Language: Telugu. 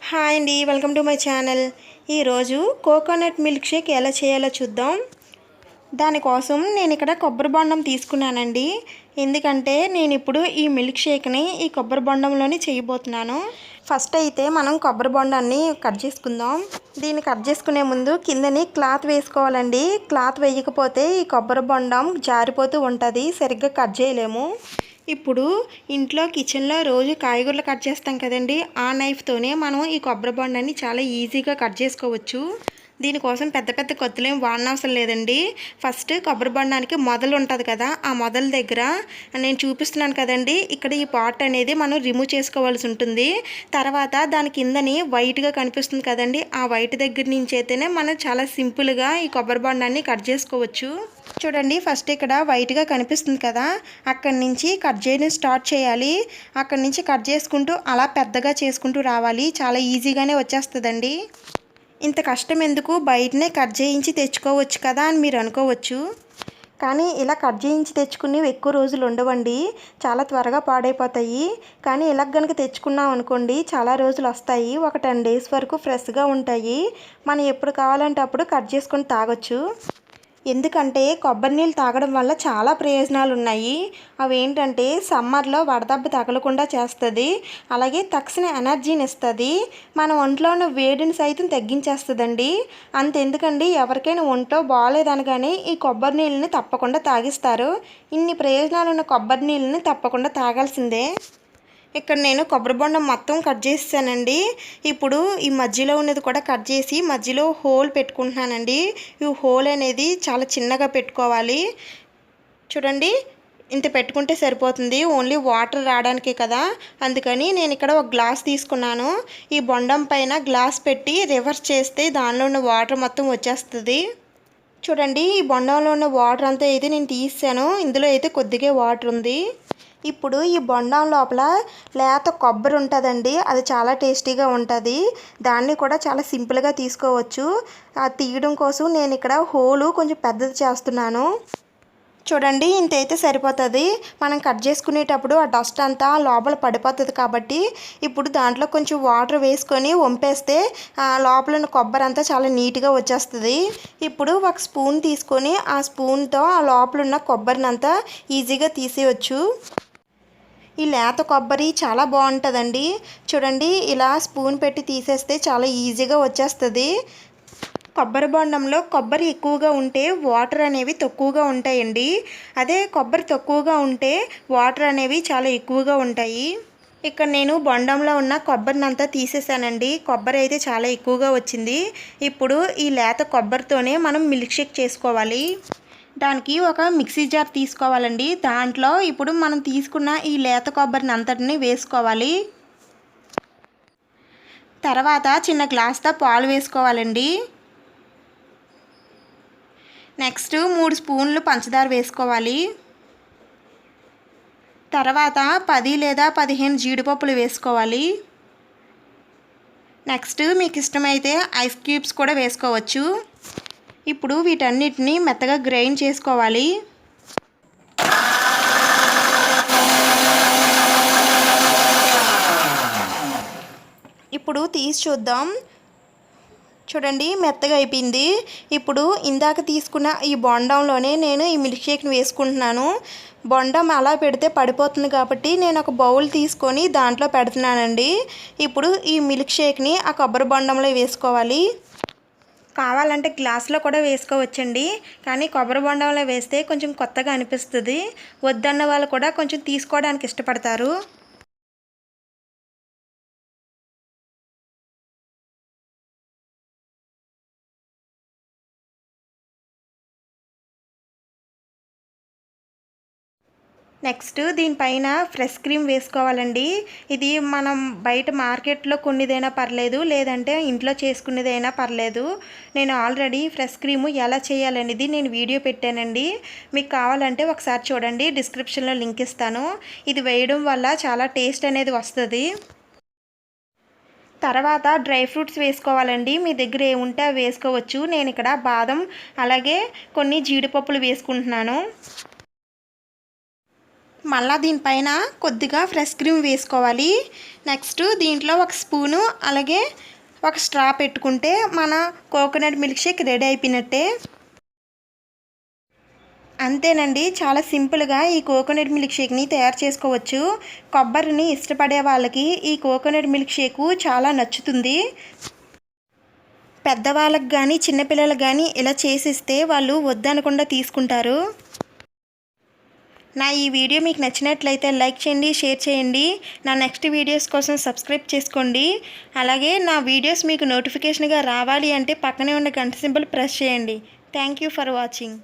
హాయ్ అండి, వెల్కమ్ టు మై ఛానల్. ఈరోజు కోకోనట్ మిల్క్ షేక్ ఎలా చేయాలో చూద్దాం. దానికోసం నేను ఇక్కడ కొబ్బరి బొండం తీసుకున్నానండి. ఎందుకంటే నేను ఇప్పుడు ఈ మిల్క్ షేక్ని ఈ కొబ్బరి బొండంలోనే చేయబోతున్నాను. ఫస్ట్ అయితే మనం కొబ్బరి బొండాన్ని కట్ చేసుకుందాం. దీన్ని కట్ చేసుకునే ముందు కిందని క్లాత్ వేసుకోవాలండి. క్లాత్ వేయకపోతే ఈ కొబ్బరి బొండం జారిపోతూ ఉంటుంది, సరిగ్గా కట్ చేయలేము. ఇప్పుడు ఇంట్లో కిచెన్లో రోజు కాయగూరలు కట్ చేస్తాం కదండి, ఆ నైఫ్తోనే మనం ఈ కొబ్బరి బొండాన్ని చాలా ఈజీగా కట్ చేసుకోవచ్చు. దీనికోసం పెద్ద పెద్ద కత్తులేం వాడనవసరం లేదండి. ఫస్ట్ కొబ్బరి బొండానికి మొదలు ఉంటుంది కదా, ఆ మొదల దగ్గర నేను చూపిస్తున్నాను కదండి, ఇక్కడ ఈ పార్ట్ అనేది మనం రిమూవ్ చేసుకోవాల్సి ఉంటుంది. తర్వాత దాని కిందని వైట్గా కనిపిస్తుంది కదండి, ఆ వైట్ దగ్గర నుంచి అయితేనే మనం చాలా సింపుల్గా ఈ కొబ్బరి బొండాన్ని కట్ చేసుకోవచ్చు. చూడండి, ఫస్ట్ ఇక్కడ వైట్గా కనిపిస్తుంది కదా, అక్కడి నుంచి కట్ చేయడం స్టార్ట్ చేయాలి. అక్కడి నుంచి కట్ చేసుకుంటూ అలా పెద్దగా చేసుకుంటూ రావాలి. చాలా ఈజీగానే వచ్చేస్తుందండి. ఇంత కష్టం ఎందుకు, బయటనే కట్ చేయించి తెచ్చుకోవచ్చు కదా అని మీరు అనుకోవచ్చు. కానీ ఇలా కట్ చేయించి తెచ్చుకుని ఎక్కువ రోజులు ఉండవండి, చాలా త్వరగా పాడైపోతాయి. కానీ ఇలా కనుక తెచ్చుకున్నాం అనుకోండి, చాలా రోజులు వస్తాయి. ఒక 10 days వరకు ఫ్రెష్గా ఉంటాయి. మనం ఎప్పుడు కావాలంటే అప్పుడు కట్ చేసుకొని తాగొచ్చు. ఎందుకంటే కొబ్బరి నీళ్ళు తాగడం వల్ల చాలా ప్రయోజనాలు ఉన్నాయి. అవి ఏంటంటే సమ్మర్లో వడదెబ్బ తగలకుండా చేస్తుంది, అలాగే తక్షణ ఎనర్జీని ఇస్తుంది, మన ఒంట్లో ఉన్న వేడిని సైతం తగ్గించేస్తుందండి. అంతెందుకండి, ఎవరికైనా ఒంట్లో బాగాలేదనగానే ఈ కొబ్బరి నీళ్ళని తప్పకుండా తాగిస్తారు. ఇన్ని ప్రయోజనాలు ఉన్న కొబ్బరి నీళ్ళని తప్పకుండా తాగాల్సిందే. ఇక్కడ నేను కొబ్బరి బొండం మొత్తం కట్ చేసానండి. ఇప్పుడు ఈ మధ్యలో ఉన్నది కూడా కట్ చేసి మధ్యలో హోల్ పెట్టుకుంటున్నానండి. ఈ హోల్ అనేది చాలా చిన్నగా పెట్టుకోవాలి. చూడండి, ఇంత పెట్టుకుంటే సరిపోతుంది, ఓన్లీ వాటర్ రావడానికి కదా. అందుకని నేను ఇక్కడ ఒక గ్లాస్ తీసుకున్నాను. ఈ బొండం పైన గ్లాస్ పెట్టి రివర్స్ చేస్తే దానిలో ఉన్న వాటర్ మొత్తం వచ్చేస్తుంది. చూడండి, ఈ బొండంలో ఉన్న వాటర్ అంతా అయితే నేను తీసాను. ఇందులో అయితే కొద్దిగా వాటర్ ఉంది. ఇప్పుడు ఈ బొండం లోపల లేత కొబ్బరి ఉంటుందండి, అది చాలా టేస్టీగా ఉంటుంది. దాన్ని కూడా చాలా సింపుల్గా తీసుకోవచ్చు. అది తీయడం కోసం నేను ఇక్కడ హోలు కొంచెం పెద్దది చేస్తున్నాను. చూడండి, ఇంత అయితే సరిపోతుంది. మనం కట్ చేసుకునేటప్పుడు ఆ డస్ట్ అంతా లోపల పడిపోతుంది కాబట్టి ఇప్పుడు దాంట్లో కొంచెం వాటర్ వేసుకొని వంపేస్తే లోపల ఉన్న కొబ్బరి అంతా చాలా నీట్గా వచ్చేస్తుంది. ఇప్పుడు ఒక స్పూన్ తీసుకొని ఆ స్పూన్తో ఆ లోపల ఉన్న కొబ్బరిని అంతా ఈజీగా తీసేయచ్చు. ఈ లేత కొబ్బరి చాలా బాగుంటుందండి. చూడండి, ఇలా స్పూన్ పెట్టి తీసేస్తే చాలా ఈజీగా వచ్చేస్తుంది. కొబ్బరి బొండంలో కొబ్బరి ఎక్కువగా ఉంటే వాటర్ అనేవి తక్కువగా ఉంటాయండి. అదే కొబ్బరి తక్కువగా ఉంటే వాటర్ అనేవి చాలా ఎక్కువగా ఉంటాయి. ఇక్కడ నేను బొండంలో ఉన్న కొబ్బరిని అంతా తీసేసానండి. కొబ్బరి అయితే చాలా ఎక్కువగా వచ్చింది. ఇప్పుడు ఈ లేత కొబ్బరితోనే మనం మిల్క్ షేక్ చేసుకోవాలి. దానికి ఒక మిక్సీ జార్ తీసుకోవాలండి. దాంట్లో ఇప్పుడు మనం తీసుకున్న ఈ లేత కొబ్బరిని అంతటిని వేసుకోవాలి. తర్వాత చిన్న గ్లాస్తో పాలు వేసుకోవాలండి. నెక్స్ట్ 3 స్పూన్లు పంచదార వేసుకోవాలి. తర్వాత 10 లేదా 15 జీడిపప్పులు వేసుకోవాలి. నెక్స్ట్ మీకు ఇష్టమైతే ఐస్ క్యూబ్స్ కూడా వేసుకోవచ్చు. ఇప్పుడు వీటన్నిటిని మెత్తగా గ్రైండ్ చేసుకోవాలి. ఇప్పుడు తీసి చూద్దాం. చూడండి, మెత్తగా అయిపోయింది. ఇప్పుడు ఇందాక తీసుకున్న ఈ బొండంలోనే నేను ఈ మిల్క్ షేక్ని వేసుకుంటున్నాను. బొండం అలా పెడితే పడిపోతుంది కాబట్టి నేను ఒక బౌల్ తీసుకొని దాంట్లో పెడుతున్నానండి. ఇప్పుడు ఈ మిల్క్ షేక్ని ఆ కొబ్బరి బొండంలో వేసుకోవాలి. కావాలంటే గ్లాస్లో కూడా వేసుకోవచ్చండి, కానీ కొబ్బరి బొండంలో వేస్తే కొంచెం కొత్తగా అనిపిస్తుంది. వద్దన్న వాళ్ళు కూడా కొంచెం తీసుకోవడానికి ఇష్టపడతారు. నెక్స్ట్ దీనిపైన ఫ్రెష్ క్రీమ్ వేసుకోవాలండి. ఇది మనం బయట మార్కెట్లో కొన్నిదైనా పర్లేదు, లేదంటే ఇంట్లో చేసుకునేదైనా పర్లేదు. నేను ఆల్రెడీ ఫ్రెష్ క్రీము ఎలా చేయాలనేది నేను వీడియో పెట్టానండి. మీకు కావాలంటే ఒకసారి చూడండి, డిస్క్రిప్షన్లో లింక్ ఇస్తాను. ఇది వేయడం వల్ల చాలా టేస్ట్ అనేది వస్తుంది. తర్వాత డ్రై ఫ్రూట్స్ వేసుకోవాలండి. మీ దగ్గర ఏముంటే అవి వేసుకోవచ్చు. నేను ఇక్కడ బాదం అలాగే కొన్ని జీడిపప్పులు వేసుకుంటున్నాను. మళ్ళీ దీనిపైన కొద్దిగా ఫ్రెష్ క్రీమ్ వేసుకోవాలి. నెక్స్ట్ దీంట్లో ఒక స్పూను అలాగే ఒక స్ట్రా పెట్టుకుంటే మన కోకోనట్ మిల్క్ షేక్ రెడీ అయిపోయినట్టే. అంతేనండి, చాలా సింపుల్గా ఈ కోకోనట్ మిల్క్ షేక్ని తయారు చేసుకోవచ్చు. కొబ్బరిని ఇష్టపడే వాళ్ళకి ఈ కోకోనట్ మిల్క్ షేకు చాలా నచ్చుతుంది. పెద్దవాళ్ళకి కానీ చిన్నపిల్లలకు కానీ ఇలా చేసిస్తే వాళ్ళు వద్దనకుండా తీసుకుంటారు. నా ఈ వీడియో మీకు నచ్చినట్లయితే లైక్ చేయండి, షేర్ చేయండి. నా నెక్స్ట్ వీడియోస్ కోసం సబ్స్క్రైబ్ చేసుకోండి. అలాగే నా వీడియోస్ మీకు నోటిఫికేషన్గా రావాలి అంటే పక్కనే ఉన్న గంట సింబల్ ప్రెస్ చేయండి. Thank you for watching.